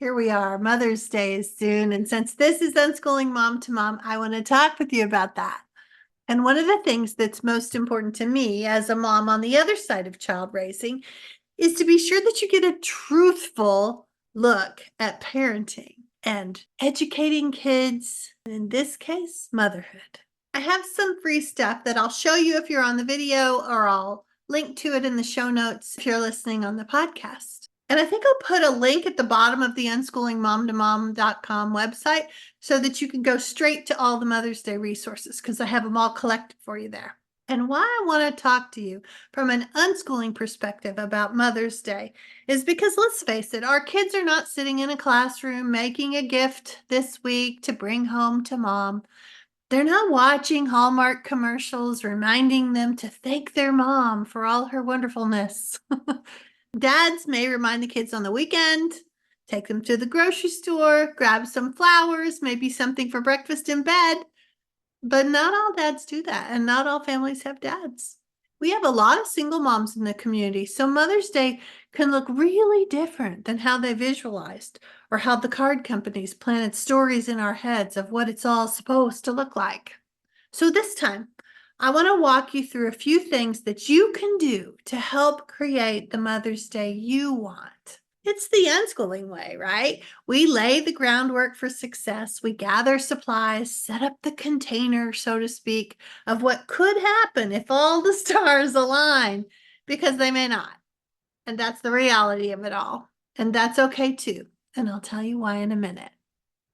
Here we are. Mother's Day is soon. And since this is Unschooling Mom to Mom, I want to talk with you about that. And one of the things that's most important to me as a mom on the other side of child raising is to be sure that you get a truthful look at parenting and educating kids, and in this case, motherhood. I have some free stuff that I'll show you if you're on the video, or I'll link to it in the show notes if you're listening on the podcast. And I think I'll put a link at the bottom of the unschoolingmomtomom.com website so that you can go straight to all the Mother's Day resources because I have them all collected for you there. And why I want to talk to you from an unschooling perspective about Mother's Day is because, let's face it, our kids are not sitting in a classroom making a gift this week to bring home to mom. They're not watching Hallmark commercials reminding them to thank their mom for all her wonderfulness. Dads may remind the kids on the weekend, take them to the grocery store, grab some flowers, maybe something for breakfast in bed. But not all dads do that, and not all families have dads. We have a lot of single moms in the community, so Mother's Day can look really different than how they visualized or how the card companies planted stories in our heads of what it's all supposed to look like. So this time, I want to walk you through a few things that you can do to help create the Mother's Day you want. It's the unschooling way, right? We lay the groundwork for success. We gather supplies, set up the container, so to speak, of what could happen if all the stars align, because they may not. And that's the reality of it all. And that's okay too. And I'll tell you why in a minute.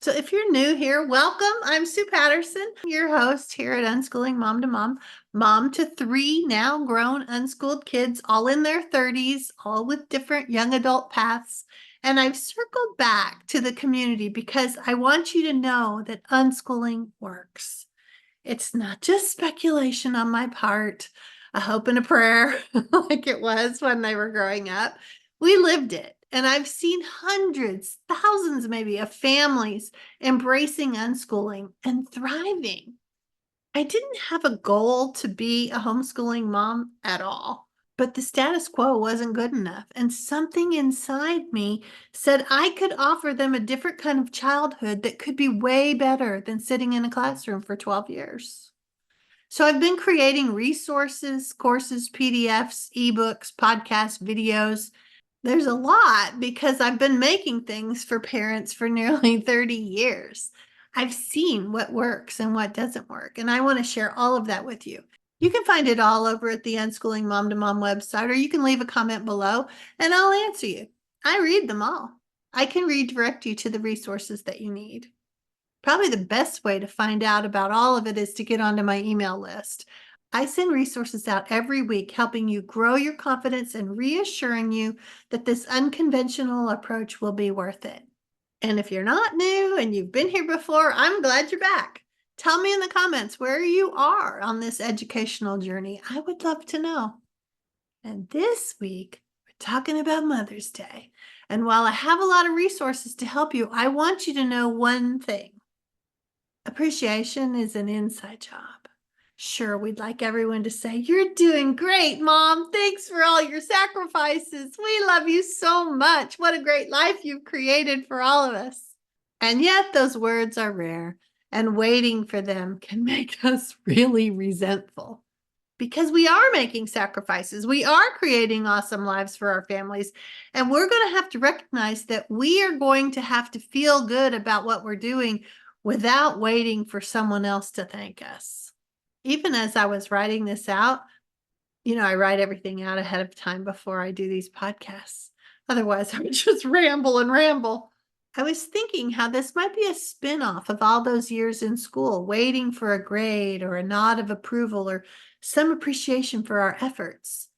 So if you're new here, welcome. I'm Sue Patterson, your host here at Unschooling Mom to Mom, mom to 3 now grown unschooled kids, all in their 30s, all with different young adult paths. And I've circled back to the community because I want you to know that unschooling works. It's not just speculation on my part, a hope and a prayer like it was when they were growing up. We lived it. And I've seen hundreds, thousands maybe, of families embracing unschooling and thriving. I didn't have a goal to be a homeschooling mom at all, but the status quo wasn't good enough. And something inside me said I could offer them a different kind of childhood that could be way better than sitting in a classroom for 12 years. So I've been creating resources, courses, PDFs, ebooks, podcasts, videos. There's a lot because I've been making things for parents for nearly 30 years. I've seen what works and what doesn't work, and I want to share all of that with you. You can find it all over at the Unschooling Mom to Mom website, or you can leave a comment below and I'll answer you. I read them all. I can redirect you to the resources that you need. Probably the best way to find out about all of it is to get onto my email list. I send resources out every week, helping you grow your confidence and reassuring you that this unconventional approach will be worth it. And if you're not new and you've been here before, I'm glad you're back. Tell me in the comments where you are on this educational journey. I would love to know. And this week, we're talking about Mother's Day. And while I have a lot of resources to help you, I want you to know one thing. Appreciation is an inside job. Sure, we'd like everyone to say, "You're doing great, Mom. Thanks for all your sacrifices. We love you so much. What a great life you've created for all of us." And yet those words are rare, and waiting for them can make us really resentful. Because we are making sacrifices. We are creating awesome lives for our families. And we're going to have to recognize that we are going to have to feel good about what we're doing without waiting for someone else to thank us. Even as I was writing this out, I write everything out ahead of time before I do these podcasts. Otherwise, I would just ramble and ramble. I was thinking how this might be a spin-off of all those years in school, waiting for a grade or a nod of approval or some appreciation for our efforts.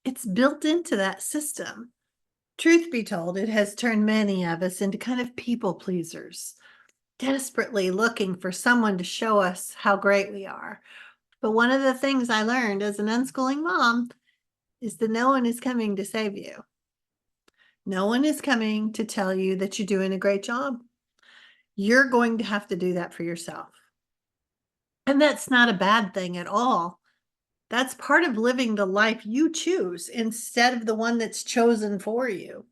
It's built into that system. Truth be told, it has turned many of us into kind of people pleasers, desperately looking for someone to show us how great we are. But one of the things I learned as an unschooling mom is that no one is coming to save you. No one is coming to tell you that you're doing a great job. You're going to have to do that for yourself. And that's not a bad thing at all. That's part of living the life you choose instead of the one that's chosen for you.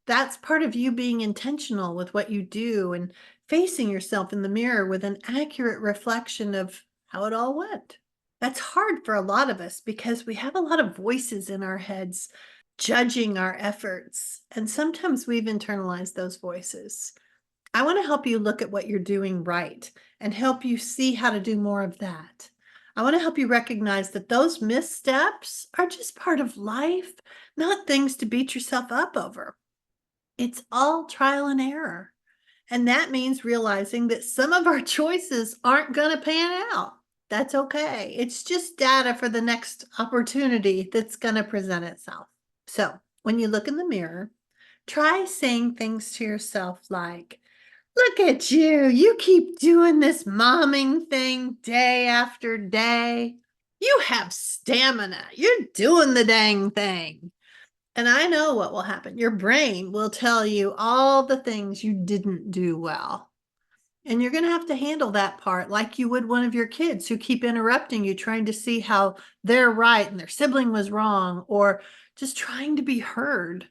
That's part of you being intentional with what you do and facing yourself in the mirror with an accurate reflection of how it all went. That's hard for a lot of us because we have a lot of voices in our heads judging our efforts. And sometimes we've internalized those voices. I want to help you look at what you're doing right and help you see how to do more of that. I want to help you recognize that those missteps are just part of life, not things to beat yourself up over. It's all trial and error. And that means realizing that some of our choices aren't going to pan out. That's okay. It's just data for the next opportunity that's going to present itself. So when you look in the mirror, try saying things to yourself like, "Look at you. You keep doing this momming thing day after day. You have stamina. You're doing the dang thing." And I know what will happen. Your brain will tell you all the things you didn't do well. And you're going to have to handle that part like you would one of your kids who keep interrupting you, trying to see how they're right and their sibling was wrong, or just trying to be heard.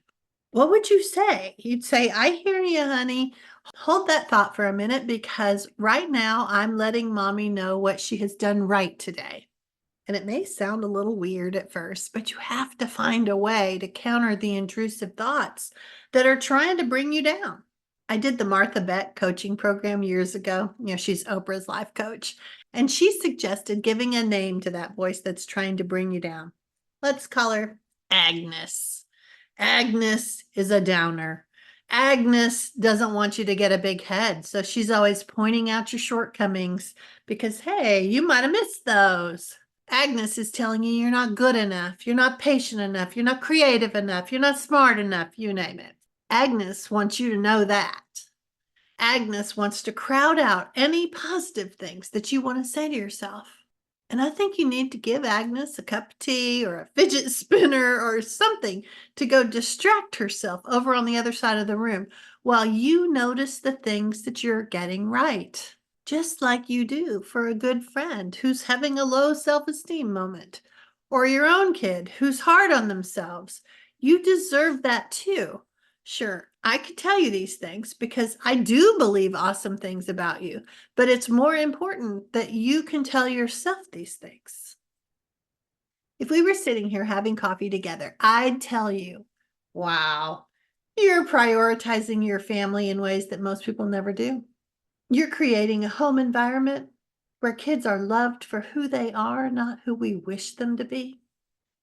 What would you say? You'd say, "I hear you, honey. Hold that thought for a minute because right now I'm letting mommy know what she has done right today." And it may sound a little weird at first, but you have to find a way to counter the intrusive thoughts that are trying to bring you down. I did the Martha Beck coaching program years ago. She's Oprah's life coach. And she suggested giving a name to that voice that's trying to bring you down. Let's call her Agnes. Agnes is a downer. Agnes doesn't want you to get a big head. So she's always pointing out your shortcomings because, hey, you might have missed those. Agnes is telling you you're not good enough, you're not patient enough, you're not creative enough, you're not smart enough, you name it. Agnes wants you to know that. Agnes wants to crowd out any positive things that you want to say to yourself. And I think you need to give Agnes a cup of tea or a fidget spinner or something to go distract herself over on the other side of the room while you notice the things that you're getting right. Just like you do for a good friend who's having a low self-esteem moment, or your own kid who's hard on themselves. You deserve that too. Sure, I could tell you these things because I do believe awesome things about you, but it's more important that you can tell yourself these things. If we were sitting here having coffee together, I'd tell you, wow, you're prioritizing your family in ways that most people never do. You're creating a home environment where kids are loved for who they are, not who we wish them to be.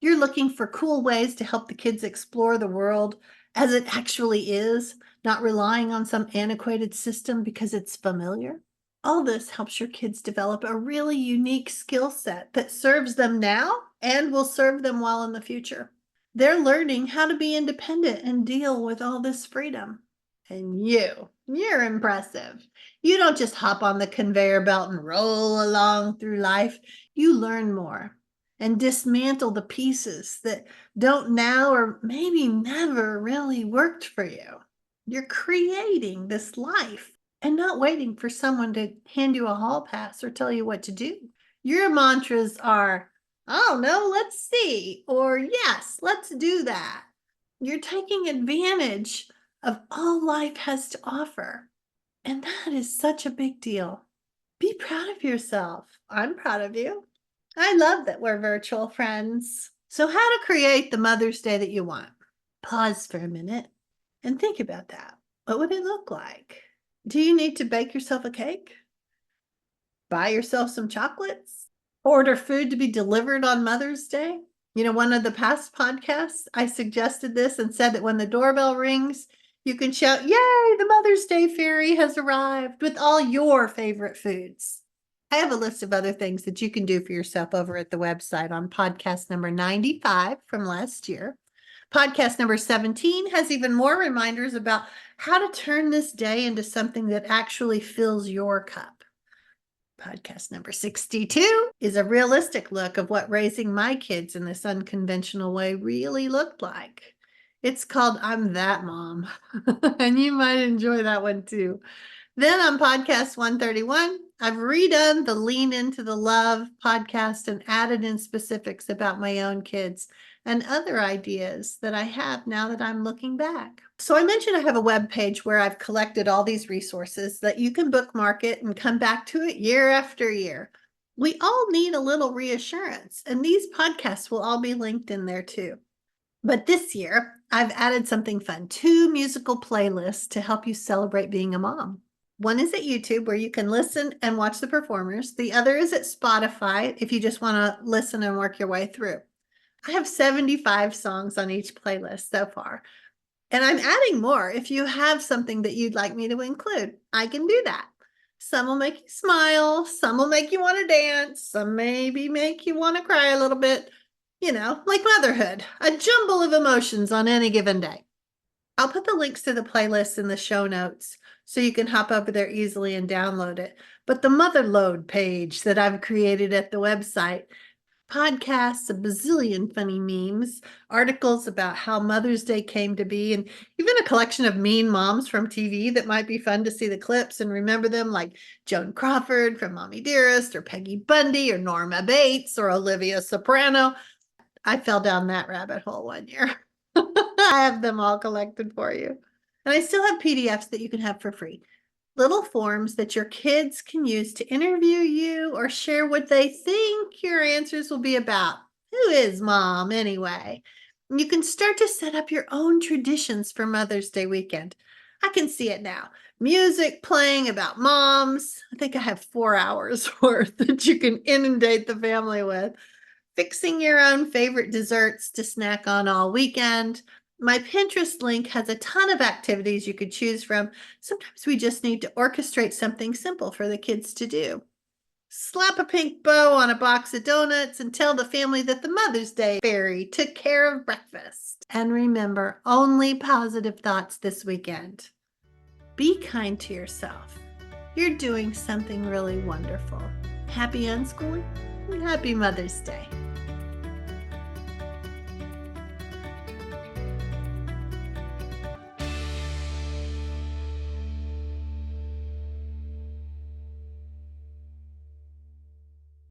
You're looking for cool ways to help the kids explore the world as it actually is, not relying on some antiquated system because it's familiar. All this helps your kids develop a really unique skill set that serves them now and will serve them well in the future. They're learning how to be independent and deal with all this freedom. And you're impressive. You don't just hop on the conveyor belt and roll along through life. You learn more and dismantle the pieces that don't now or maybe never really worked for you. You're creating this life and not waiting for someone to hand you a hall pass or tell you what to do. Your mantras are, "Oh no, let's see," or "Yes, let's do that." You're taking advantage of all life has to offer. And that is such a big deal. Be proud of yourself. I'm proud of you. I love that we're virtual friends. So, how to create the Mother's Day that you want? Pause for a minute and think about that. What would it look like? Do you need to bake yourself a cake? Buy yourself some chocolates? Order food to be delivered on Mother's Day? One of the past podcasts, I suggested this and said that when the doorbell rings, you can shout, "Yay, the Mother's Day fairy has arrived," with all your favorite foods. I have a list of other things that you can do for yourself over at the website on podcast number 95 from last year. Podcast number 17 has even more reminders about how to turn this day into something that actually fills your cup. Podcast number 62 is a realistic look of what raising my kids in this unconventional way really looked like. It's called "I'm That Mom," and you might enjoy that one too. Then on podcast 131, I've redone the Lean Into the Love podcast and added in specifics about my own kids and other ideas that I have now that I'm looking back. So I mentioned I have a web page where I've collected all these resources that you can bookmark it and come back to it year after year. We all need a little reassurance, and these podcasts will all be linked in there too. But this year, I've added something fun, 2 musical playlists to help you celebrate being a mom. One is at YouTube where you can listen and watch the performers. The other is at Spotify if you just want to listen and work your way through. I have 75 songs on each playlist so far. And I'm adding more if you have something that you'd like me to include. I can do that. Some will make you smile, some will make you want to dance, some maybe make you want to cry a little bit, like motherhood, a jumble of emotions on any given day. I'll put the links to the playlist in the show notes so you can hop over there easily and download it. But the Motherload page that I've created at the website, podcasts, a bazillion funny memes, articles about how Mother's Day came to be, and even a collection of mean moms from TV that might be fun to see the clips and remember them, like Joan Crawford from Mommy Dearest, or Peggy Bundy, or Norma Bates, or Olivia Soprano. I fell down that rabbit hole one year. I have them all collected for you. And I still have PDFs that you can have for free. Little forms that your kids can use to interview you or share what they think your answers will be about. Who is mom anyway? And you can start to set up your own traditions for Mother's Day weekend. I can see it now. Music playing about moms. I think I have 4 hours worth that you can inundate the family with. Fixing your own favorite desserts to snack on all weekend. My Pinterest link has a ton of activities you could choose from. Sometimes we just need to orchestrate something simple for the kids to do. Slap a pink bow on a box of donuts and tell the family that the Mother's Day fairy took care of breakfast. And remember, only positive thoughts this weekend. Be kind to yourself. You're doing something really wonderful. Happy unschooling and happy Mother's Day.